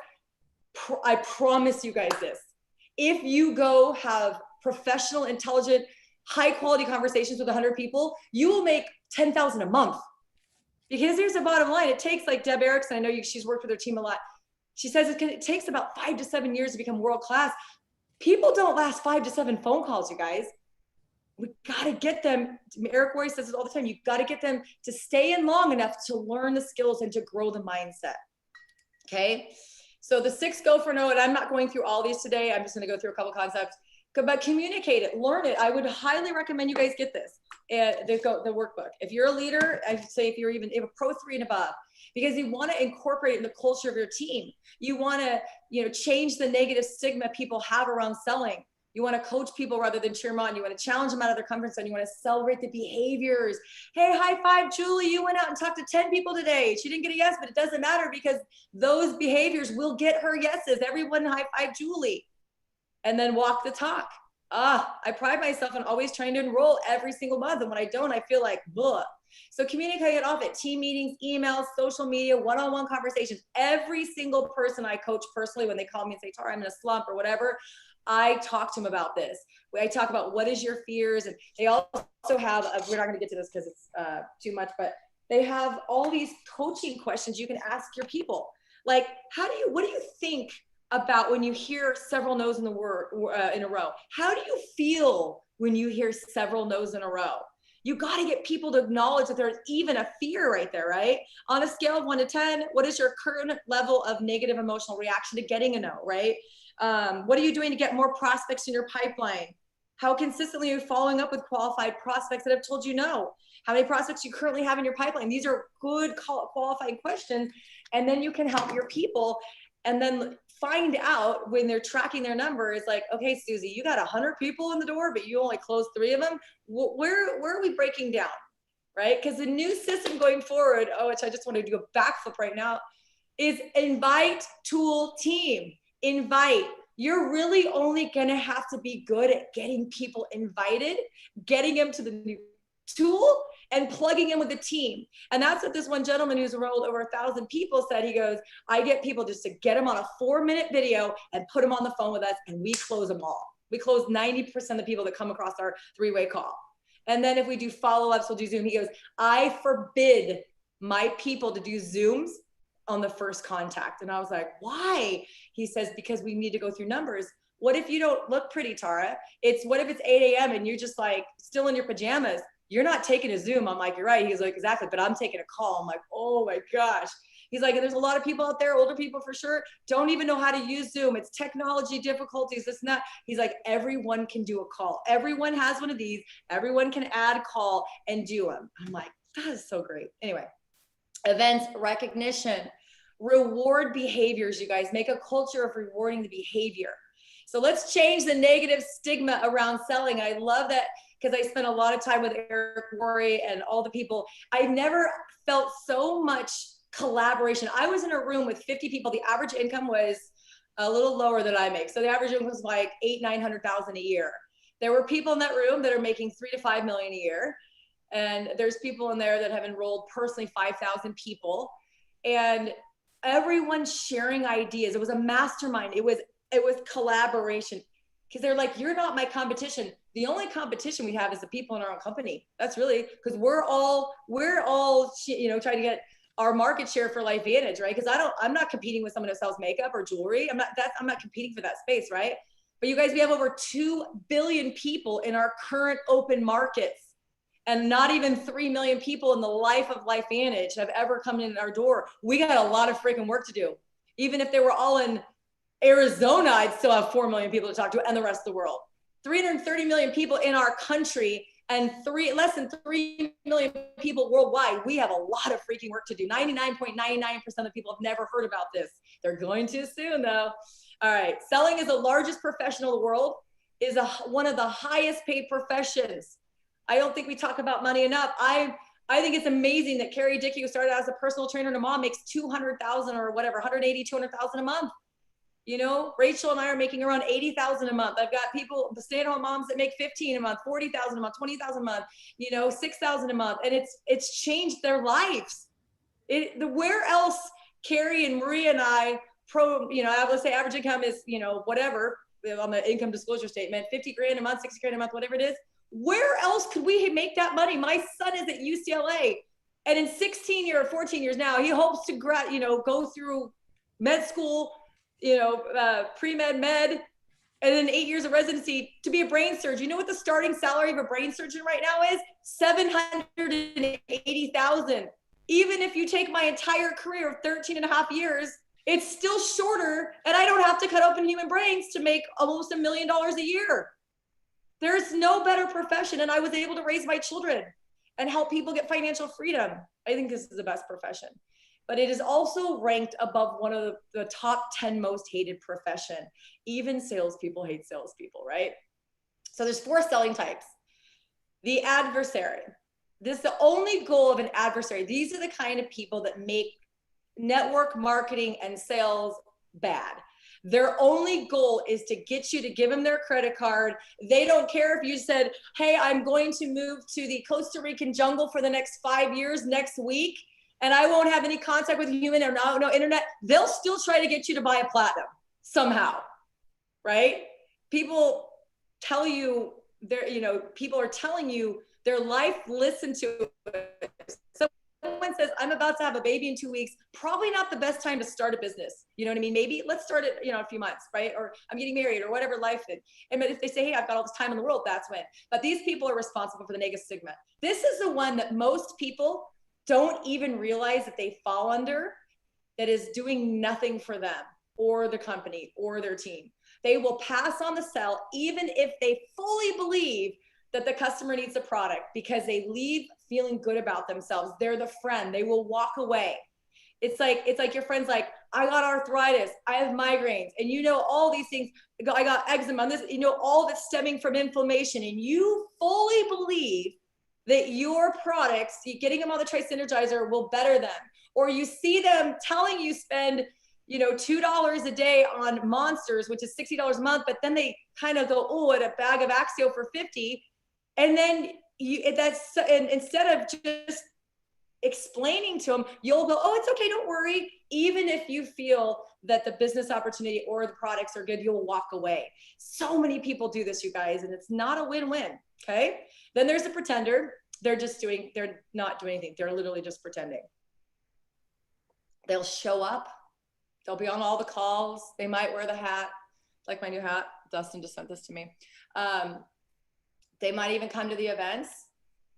I promise you guys this. If you go have professional, intelligent, high quality conversations with 100 people, you will make $10,000 a month. Because here's the bottom line. It takes, like Deb Erickson, I know she's worked with her team a lot. She says it takes about 5 to 7 years to become world-class. People don't last 5 to 7 phone calls, you guys. We got to get them. Eric Roy says it all the time. You've got to get them to stay in long enough to learn the skills and to grow the mindset. Okay. So the 6 go for no, and I'm not going through all these today. I'm just going to go through a couple concepts, but communicate it, learn it. I would highly recommend you guys get this, the workbook. If you're a leader, I say if you're even a pro 3 and above, because you want to incorporate it in the culture of your team. You want to, change the negative stigma people have around selling. You want to coach people rather than cheer them on. You want to challenge them out of their comfort zone. You want to celebrate the behaviors. Hey, high five, Julie. You went out and talked to 10 people today. She didn't get a yes, but it doesn't matter, because those behaviors will get her yeses. Everyone high five Julie. And then walk the talk. I pride myself on always trying to enroll every single month. And when I don't, I feel like, blah. So communicate it off at team meetings, emails, social media, one-on-one conversations. Every single person I coach personally, when they call me and say, Tara, I'm in a slump or whatever, I talk to them about this. I talk about what is your fears. And they also have, we're not going to get to this because it's too much, but they have all these coaching questions you can ask your people. Like, what do you think about when you hear several no's in a row? How do you feel when you hear several no's in a row? You got to get people to acknowledge that there's even a fear right there, right? On a scale of 1 to 10, what is your current level of negative emotional reaction to getting a no, right? What are you doing to get more prospects in your pipeline? How consistently are you following up with qualified prospects that have told you no? How many prospects you currently have in your pipeline? These are good qualified questions. And then you can help your people and then find out when they're tracking their numbers, like, okay, Susie, you got 100 people in the door, but you only closed 3 of them. Where are we breaking down, right? Because the new system going forward, which I just want to do a backflip right now, is invite, tool, team. Invite. You're really only going to have to be good at getting people invited, getting them to the new tool, and plugging in with the team. And that's what this one gentleman who's enrolled over 1,000 people said. He goes, I get people just to get them on a 4-minute video and put them on the phone with us, and we close them all. We close 90% of the people that come across our 3-way call. And then if we do follow-ups, we'll do Zoom. He goes, I forbid my people to do Zooms on the first contact. And I was like, why? He says, because we need to go through numbers. What if you don't look pretty, Tara? What if it's 8 a.m. and you're just like still in your pajamas? You're not taking a Zoom. I'm like, you're right. He's like, exactly, but I'm taking a call. I'm like, oh my gosh. He's like, there's a lot of people out there, older people for sure, don't even know how to use Zoom. It's technology difficulties, this and that. He's like, everyone can do a call. Everyone has one of these. Everyone can add a call and do them. I'm like, that is so great. Anyway, events, recognition, reward behaviors, you guys. Make a culture of rewarding the behavior. So let's change the negative stigma around selling. I love that because I spent a lot of time with Eric Worre and all the people. I've never felt so much collaboration. I was in a room with 50 people. The average income was a little lower than I make. So the average income was like 800,000-900,000 a year. There were people in that room that are making 3 to 5 million a year. And there's people in there that have enrolled personally 5,000 people. And everyone sharing ideas. It was a mastermind. It was collaboration. Because they're like, you're not my competition. The only competition we have is the people in our own company. That's really, because we're all, trying to get our market share for LifeVantage, right? Because I'm not competing with someone who sells makeup or jewelry. I'm not competing for that space, right? But you guys, we have over 2 billion people in our current open markets, and not even 3 million people in the life of LifeVantage have ever come in our door. We got a lot of freaking work to do. Even if they were all in Arizona, I'd still have 4 million people to talk to, and the rest of the world. 330 million people in our country, and less than 3 million people worldwide. We have a lot of freaking work to do. 99.99% of the people have never heard about this. They're going to soon though. All right, selling is the largest profession in the world, is one of the highest paid professions. I don't think we talk about money enough. I think it's amazing that Carrie Dickey, who started as a personal trainer and a mom, makes 200,000 or whatever, 180, 200,000 a month. You know, Rachel and I are making around 80,000 a month. I've got people, the stay-at-home moms that make 15 a month, 40,000 a month, 20,000 a month, 6,000 a month. And it's changed their lives. Where else Carrie and Maria and I, let's say average income is, whatever, on the income disclosure statement, 50 grand a month, 60 grand a month, whatever it is. Where else could we make that money? My son is at UCLA, and in 16 years or 14 years now, he hopes to go through med school, pre-med, med, and then 8 years of residency to be a brain surgeon. You know what the starting salary of a brain surgeon right now is? $780,000. Even if you take my entire career of 13 and a half years, it's still shorter, and I don't have to cut open human brains to make almost $1 million a year. There's no better profession, and I was able to raise my children and help people get financial freedom. I think this is the best profession. But it is also ranked above one of the top 10 most hated profession. Even salespeople hate salespeople, right? So there's 4 selling types. The adversary. This is the only goal of an adversary. These are the kind of people that make network marketing and sales bad. Their only goal is to get you to give them their credit card. They don't care if you said, hey, I'm going to move to the Costa Rican jungle for the next 5 years next week, and I won't have any contact with human or no internet. They'll still try to get you to buy a platinum somehow, right? People tell you, people are telling you their life, listen to it. Someone says, I'm about to have a baby in 2 weeks, probably not the best time to start a business. You know what I mean? Maybe let's start it, a few months, right? Or I'm getting married or whatever life is. But if they say, hey, I've got all this time in the world, that's when. But these people are responsible for the negative stigma. This is the one that most people don't even realize that they fall under, that is doing nothing for them or the company or their team. They will pass on the sell even if they fully believe that the customer needs the product, because they leave feeling good about themselves. They're the friend. They will walk away. It's like your friend's like, I got arthritis, I have migraines, and all these things. I got eczema, this, all that's stemming from inflammation, and you fully believe that your products, getting them on the Tri-Synergizer, will better them. Or you see them telling you spend, $2 a day on Monsters, which is $60 a month, but then they kind of go, oh, at a bag of Axio for $50. And then instead of just explaining to them, you'll go, oh, it's okay, don't worry. Even if you feel that the business opportunity or the products are good, you'll walk away. So many people do this, you guys, and it's not a win-win, okay? Then there's a pretender. They're not doing anything. They're literally just pretending. They'll show up. They'll be on all the calls. They might wear the hat, like my new hat. Dustin just sent this to me. They might even come to the events.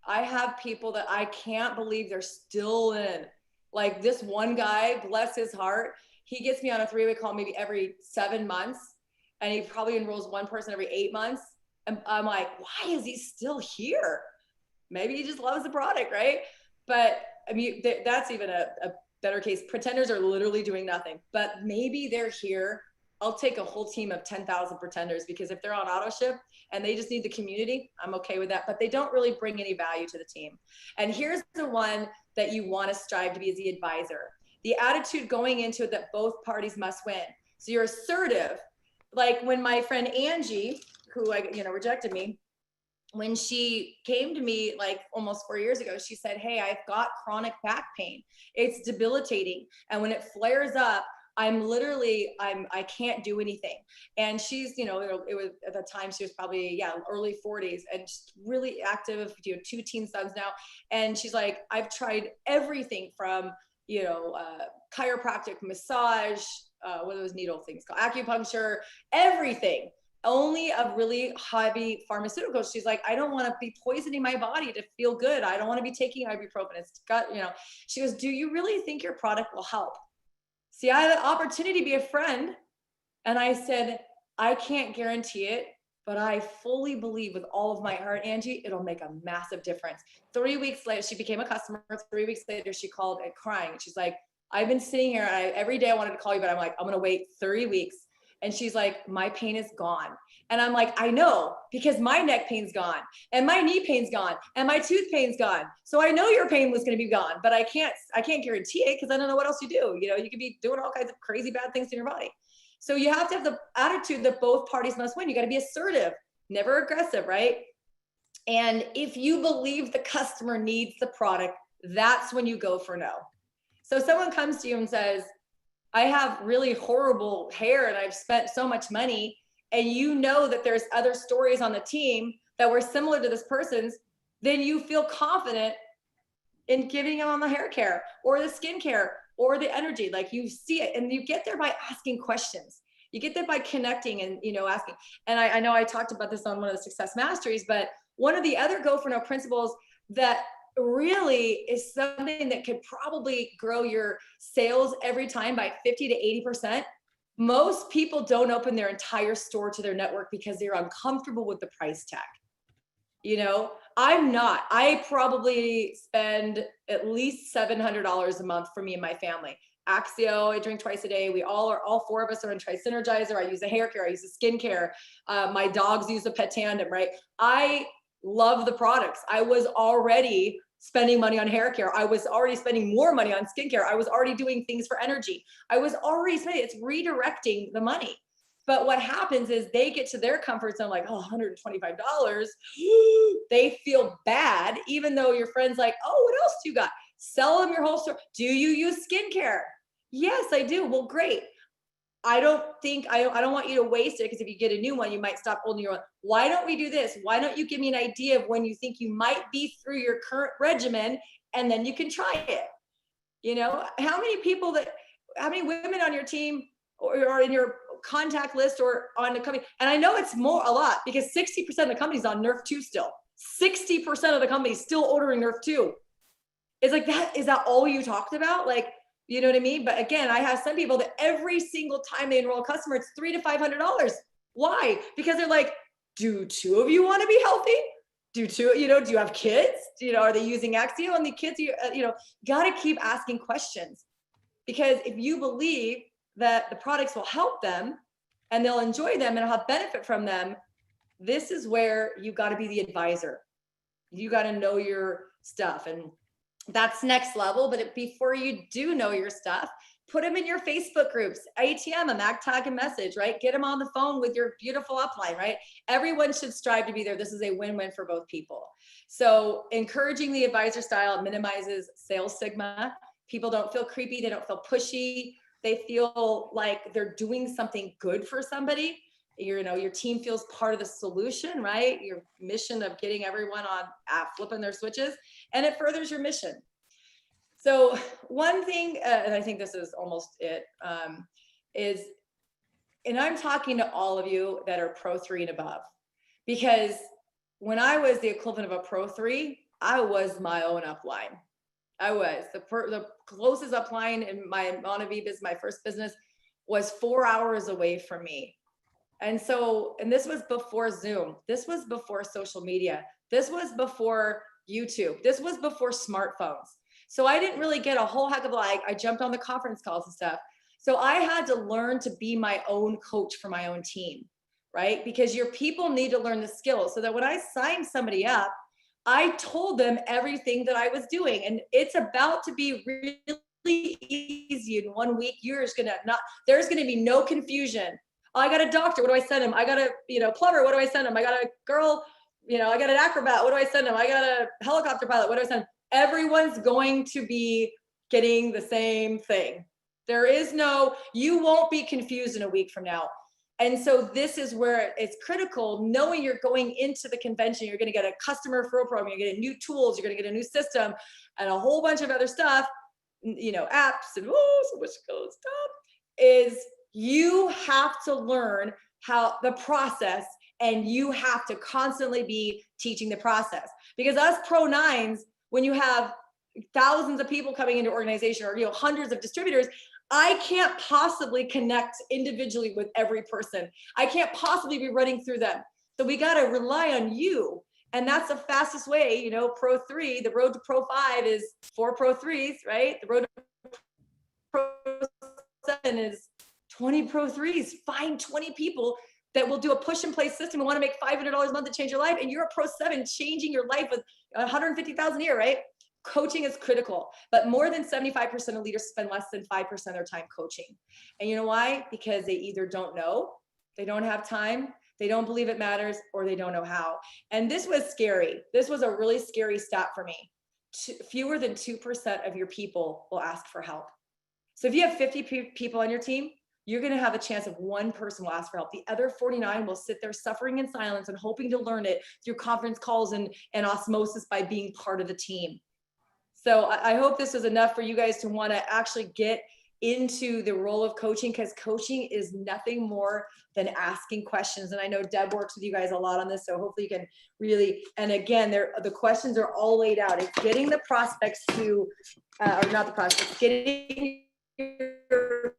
I have people that I can't believe they're still in. Like this one guy, bless his heart, he gets me on a 3-way call maybe every 7 months, and he probably enrolls one person every 8 months. And I'm like, why is he still here? Maybe he just loves the product, right? But I mean, that's even a better case. Pretenders are literally doing nothing, but maybe they're here. I'll take a whole team of 10,000 pretenders, because if they're on auto ship and they just need the community, I'm okay with that, but they don't really bring any value to the team. And here's the one that you want to strive to be, as the advisor. The attitude going into it that both parties must win. So you're assertive. Like when my friend Angie, who rejected me, when she came to me like almost 4 years ago, she said, hey, I've got chronic back pain. It's debilitating. And when it flares up, I can't do anything. And she's, it was at the time, she was probably, early 40s, and just really active, 2 teen sons now. And she's like, I've tried everything from, chiropractic, massage, what are those needle things called? Acupuncture, everything. Only a really heavy pharmaceuticals. She's like, I don't want to be poisoning my body to feel good. I don't want to be taking ibuprofen. It's got, she goes, do you really think your product will help? See, I had an opportunity to be a friend, and I said, I can't guarantee it, but I fully believe with all of my heart, Angie, it'll make a massive difference. 3 weeks later, she became a customer. 3 weeks later, she called and crying. She's like, I've been sitting here, and every day I wanted to call you, but I'm like, I'm going to wait 30 weeks. And she's like, my pain is gone. And I'm like, I know, because my neck pain's gone, and my knee pain's gone, and my tooth pain's gone. So I know your pain was going to be gone, but I can't guarantee it, because I don't know what else you do. You could be doing all kinds of crazy bad things in your body. So you have to have the attitude that both parties must win. You got to be assertive, never aggressive, right? And if you believe the customer needs the product, that's when you go for no. So someone comes to you and says, I have really horrible hair and I've spent so much money, and you know that there's other stories on the team that were similar to this person's, then you feel confident in giving them on the hair care or the skin care or the energy. Like, you see it, and you get there by asking questions. You get there by connecting and, asking. And I know I talked about this on one of the Success Masteries, but one of the other Go for No principles that really is something that could probably grow your sales every time by 50 to 80%. Most people don't open their entire store to their network because they're uncomfortable with the price tag. I'm not. I probably spend at least $700 a month for me and my family. Axio, I drink twice a day. All 4 of us are in Tri-Synergizer. I use the hair care. I use the skin care. My dogs use the Pet Tandem, right? I love the products. I was already spending money on hair care. I was already spending more money on skincare. I was already doing things for energy. I was already spending, it's redirecting the money. But what happens is they get to their comfort zone, like, oh, $125. They feel bad, even though your friend's like, oh, what else do you got? Sell them your whole store. Do you use skincare? Yes, I do. Well, great. I don't want you to waste it, because if you get a new one, you might stop holding your own. Why don't we do this? Why don't you give me an idea of when you think you might be through your current regimen, and then you can try it? How many women on your team or in your contact list or on the company? And I know it's a lot, because 60% of the company's on Nerf 2 still. 60% of the company's still ordering Nerf 2. It's like, is that all you talked about? Like, you know what I mean? But again, I have some people that every single time they enroll a customer, it's $300 to $500. Why? Because they're like, do 2 of you want to be healthy? Do you have kids? Are they using Axio? And the kids, got to keep asking questions, because if you believe that the products will help them and they'll enjoy them and have benefit from them, this is where you got to be the advisor. You got to know your stuff, and that's next level. But before you do know your stuff, Put them in your Facebook groups, ATM them, act, tag, and message, right? Get them on the phone with your beautiful upline, right? Everyone should strive to be there. This is a win-win for both people. So encouraging the advisor style minimizes sales stigma. People don't feel creepy. They don't feel pushy. They feel like they're doing something good for somebody. Your team feels part of the solution, right? Your mission of getting everyone on flipping their switches, and it furthers your mission. So one thing, and I think this is almost it, is, and I'm talking to all of you that are Pro 3 and above, because when I was the equivalent of a Pro 3, I was my own upline. I was the closest upline in my Monavi business, my first business, was 4 hours away from me. And so, and this was before Zoom. This was before social media. This was before YouTube. This was before smartphones. So I didn't really get a whole heck of a lot. I jumped on the conference calls and stuff. So I had to learn to be my own coach for my own team, right? Because your people need to learn the skills so that when I signed somebody up, I told them everything that I was doing. And it's about to be really easy in 1 week. There's going to be no confusion. Oh, I got a doctor. What do I send him? I got a, plumber. What do I send him? I got a girl, I got an acrobat. What do I send him? I got a helicopter pilot. What do I send him? Everyone's going to be getting the same thing. You won't be confused in a week from now. And so this is where it's critical, knowing you're going into the convention, you're going to get a customer referral program, you're going to get new tools, you're going to get a new system and a whole bunch of other stuff, apps and so much cool stuff, is you have to learn how the process, and you have to constantly be teaching the process. Because us Pro 9s, when you have thousands of people coming into organization or hundreds of distributors, I can't possibly connect individually with every person. I can't possibly be running through them. So we got to rely on you. And that's the fastest way, Pro 3, the road to Pro 5 is 4 Pro 3s, right? The road to Pro 7 is 20 Pro 3s. Find 20 people that will do a push and play system and want to make $500 a month to change your life. And you're a Pro 7 changing your life with 150,000 a year, right? Coaching is critical, but more than 75% of leaders spend less than 5% of their time coaching. And you know why? Because they either don't know, they don't have time, they don't believe it matters, or they don't know how. And this was scary. This was a really scary stat for me. Fewer than 2% of your people will ask for help. So if you have 50 people on your team, you're going to have a chance of one person will ask for help. The other 49 will sit there suffering in silence and hoping to learn it through conference calls and osmosis by being part of the team. So I hope this is enough for you guys to want to actually get into the role of coaching, because coaching is nothing more than asking questions. And I know Deb works with you guys a lot on this, so hopefully you can really, and again, the questions are all laid out. It's getting the prospects to, or not the prospects, getting your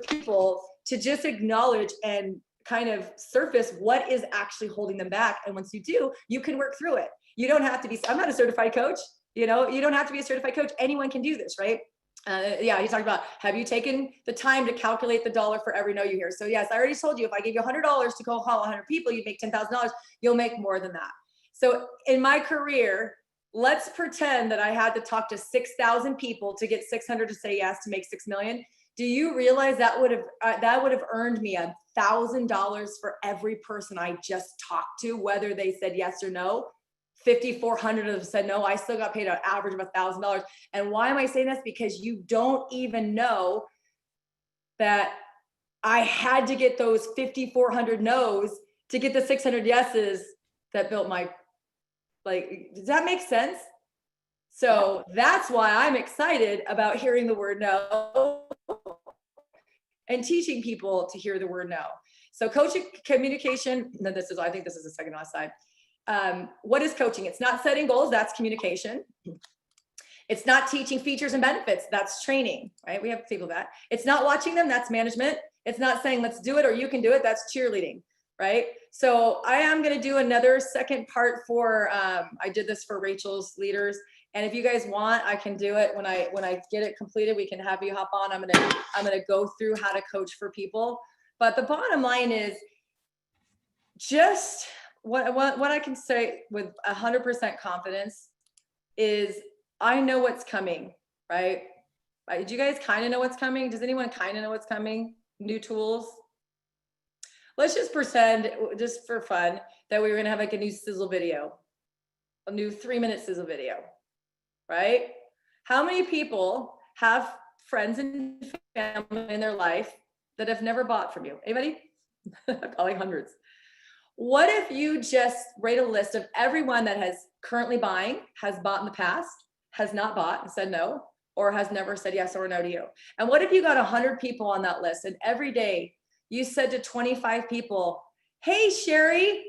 people to just acknowledge and kind of surface what is actually holding them back. And once you do, you can work through it. You don't have to be, I'm not a certified coach. You don't have to be a certified coach. Anyone can do this, right? He's talking about, have you taken the time to calculate the dollar for every no you hear? So yes, I already told you, if I gave you $100 to go call 100 people, you'd make $10,000. You'll make more than that. So in my career, let's pretend that I had to talk to 6,000 people to get 600 to say yes to make 6 million. Do you realize that would have earned me $1,000 for every person I just talked to, whether they said yes or no? 5,400 of them said no. I still got paid an average of $1,000. And why am I saying this? Because you don't even know that I had to get those 5,400 no's to get the 600 yeses that built my, does that make sense? So that's why I'm excited about hearing the word no and teaching people to hear the word no. So coaching communication, and then I think this is the second last slide. What is coaching? It's not setting goals, that's communication. It's not teaching features and benefits, that's training, right? We have people that. It's not watching them, that's management. It's not saying let's do it or you can do it, that's cheerleading, right? So I am gonna do another second part for, I did this for Rachel's leaders. And if you guys want, I can do it when I get it completed. We can have you hop on. I'm gonna go through how to coach for people. But the bottom line is just what I can say with 100% confidence is I know what's coming, right? Do you guys kind of know what's coming? Does anyone kind of know what's coming? New tools? Let's just pretend, just for fun, that we were gonna have like a new sizzle video, a new 3-minute sizzle video, right? How many people have friends and family in their life that have never bought from you? Anybody? Probably hundreds. What if you just write a list of everyone that has currently buying, has bought in the past, has not bought and said no, or has never said yes or no to you? And what if you got 100 people on that list, and every day you said to 25 people, hey, Sherry,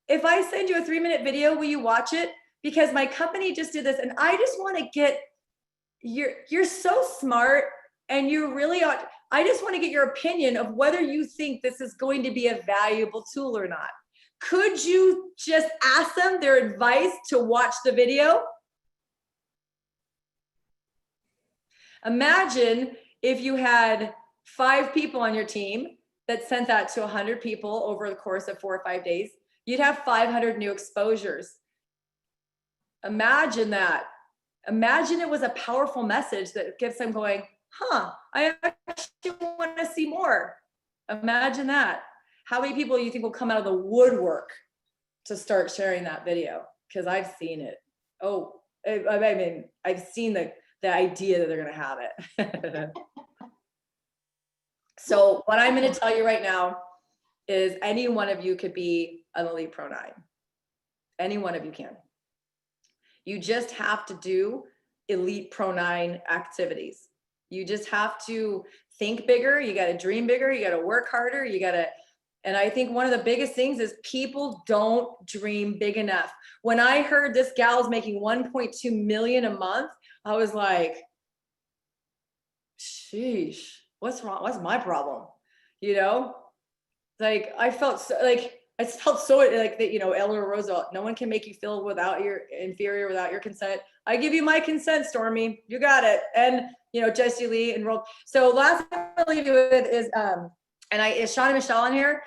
if I send you a 3-minute video, will you watch it? Because my company just did this, and I just want to get, you're so smart, and you really ought, I just want to get your opinion of whether you think this is going to be a valuable tool or not. Could you just ask them their advice to watch the video? Imagine if you had 5 people on your team that sent that to 100 people over the course of 4 or 5 days. You'd have 500 new exposures. Imagine that. Imagine it was a powerful message that gets them going, huh, I actually want to see more. Imagine that. How many people you think will come out of the woodwork to start sharing that video? Because I've seen it. Oh, I mean, I've seen the idea that they're going to have it. So what I'm going to tell you right now is any one of you could be an Elite Pro 9. Any one of you can. You just have to do Elite Pro 9 activities. You just have to think bigger. You got to dream bigger. You got to work harder. You got to, and I think one of the biggest things is people don't dream big enough. When I heard this gal's making 1.2 million a month, I was like, sheesh, what's wrong? What's my problem? You know, like I felt so like that, you know, Eleanor Roosevelt, no one can make you feel without your inferior without your consent. I give you my consent, Stormy. You got it. And you know, Jesse Lee enrolled. So last thing I'll leave you with is is Sean and Michelle on here?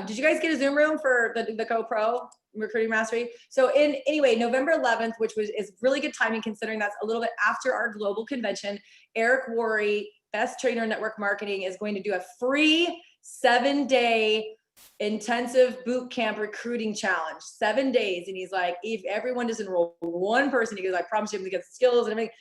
Did you guys get a Zoom room for the GoPro Recruiting Mastery? So anyway, November 11th, which is really good timing considering that's a little bit after our global convention, Eric Worre, Best Trainer Network Marketing, is going to do a free 7-day intensive boot camp recruiting challenge, 7 days. And he's like, if everyone just enroll one person, he goes, I promise you I'm gonna get the skills and everything.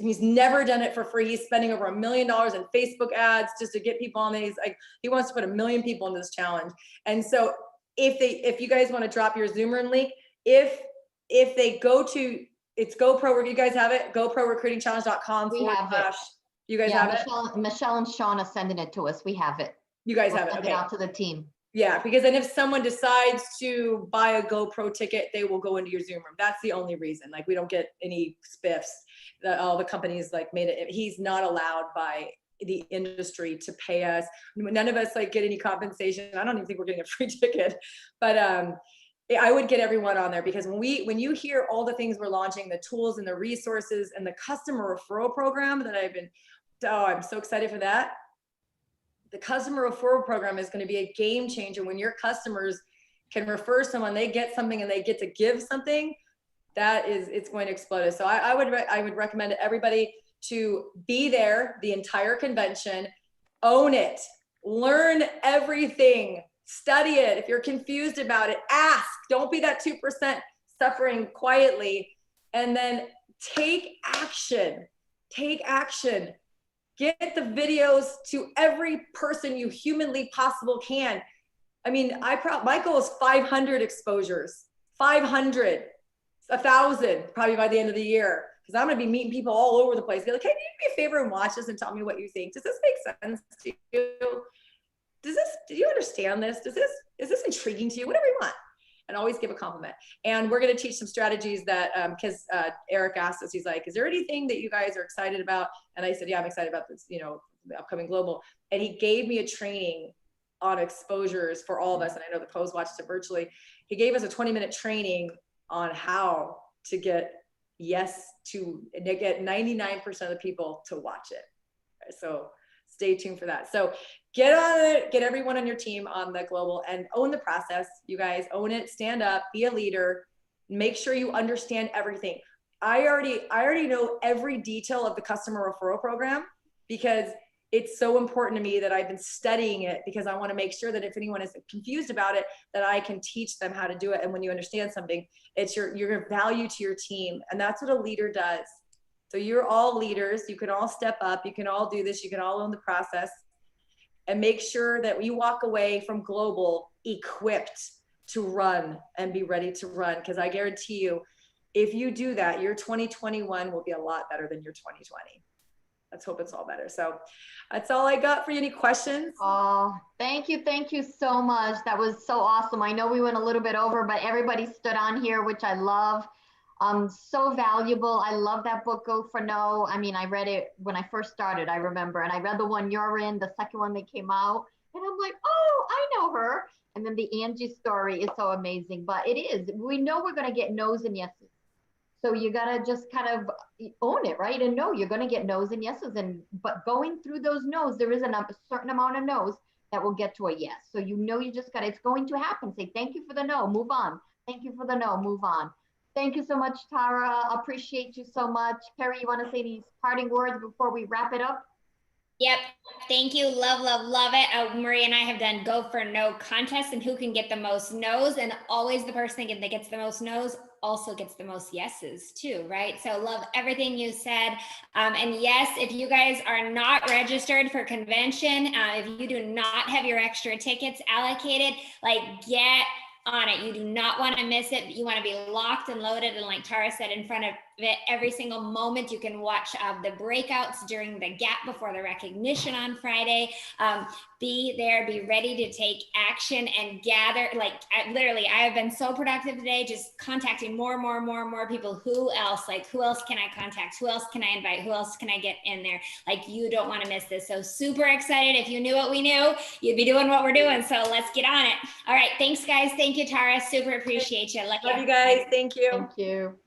He's never done it for free. He's spending over $1 million in Facebook ads just to get people on there. He's like, he wants to put 1 million people into this challenge. And so if you guys want to drop your Zoom room link, if they go to, it's GoPro, you guys have it, GoProRecruitingChallenge.com. We have it. You guys have it? Michelle and Sean are sending it to us. We have it. You guys We'll have it. send Okay. it out to the team. Yeah, because then if someone decides to buy a GoPro ticket, they will go into your Zoom room. That's the only reason. Like we don't get any spiffs. All the companies like made it. He's not allowed by the industry to pay us. None of us like get any compensation. I don't even think we're getting a free ticket, but I would get everyone on there because when you hear all the things we're launching, the tools and the resources and the customer referral program that I'm so excited for that. The customer referral program is going to be a game changer. When your customers can refer someone, they get something and they get to give something, it's going to explode. So I would recommend everybody to be there the entire convention, own it, learn everything, study it. If you're confused about it, ask. Don't be that 2% suffering quietly, and then take action. Take action. Get the videos to every person you humanly possible can. I mean, my goal is 500 exposures, 500, 1,000 probably by the end of the year, because I'm going to be meeting people all over the place. Be like, hey, can you do me a favor and watch this and tell me what you think? Does this make sense to you? Do you understand this? Is this intriguing to you? Whatever you want. And always give a compliment. And we're going to teach some strategies that, because Eric asked us, he's like, is there anything that you guys are excited about? And I said, yeah, I'm excited about this, you know, the upcoming global. And he gave me a training on exposures for all of us. And I know the pros watched it virtually. He gave us a 20-minute training on how to get get 99% of the people to watch it. So stay tuned for that. So get on it, get everyone on your team on the global and own the process. You guys own it, stand up, be a leader, make sure you understand everything. I already know every detail of the customer referral program because it's so important to me that I've been studying it because I want to make sure that if anyone is confused about it, that I can teach them how to do it. And when you understand something, it's your value to your team. And that's what a leader does. So you're all leaders. You can all step up. You can all do this. You can all own the process and make sure that we walk away from global equipped to run and be ready to run. Because I guarantee you, if you do that, your 2021 will be a lot better than your 2020. Let's hope it's all better. So that's all I got for you. Any questions? Oh, thank you. Thank you so much. That was so awesome. I know we went a little bit over, but everybody stood on here, which I love. So valuable. I love that book, Go for No. I mean, I read it when I first started, I remember, and I read the one you're in, the second one that came out, and I'm like, oh, I know her. And then the Angie story is so amazing, but it is, we know we're going to get no's and yeses. So you got to just kind of own it, right? And know you're going to get no's and yeses. But going through those no's, there is a certain amount of no's that will get to a yes. So you know you just got to, it's going to happen. Say, thank you for the no, move on. Thank you for the no, move on. Thank you so much, Tara. Appreciate you so much. Carrie, you want to say these parting words before we wrap it up? Yep. Thank you. Love, love, love it. Marie and I have done Go for No contests and who can get the most no's, and always the person that gets the most no's also gets the most yeses too, right? So love everything you said. And yes, if you guys are not registered for convention, if you do not have your extra tickets allocated, like get on it. You do not want to miss it. You want to be locked and loaded. And like Tara said, in front of it every single moment. You can watch the breakouts during the gap before the recognition on Friday. Be there, be ready to take action and gather. Like I have been so productive today, just contacting more people. Who else can I contact? Who else can I invite? Who else can I get in there? Like, you don't want to miss this. So super excited. If you knew what we knew, you'd be doing what we're doing. So let's get on it. All right. Thanks guys. Thank you, Tara. Super appreciate you. Love you guys. Thank you. Thank you.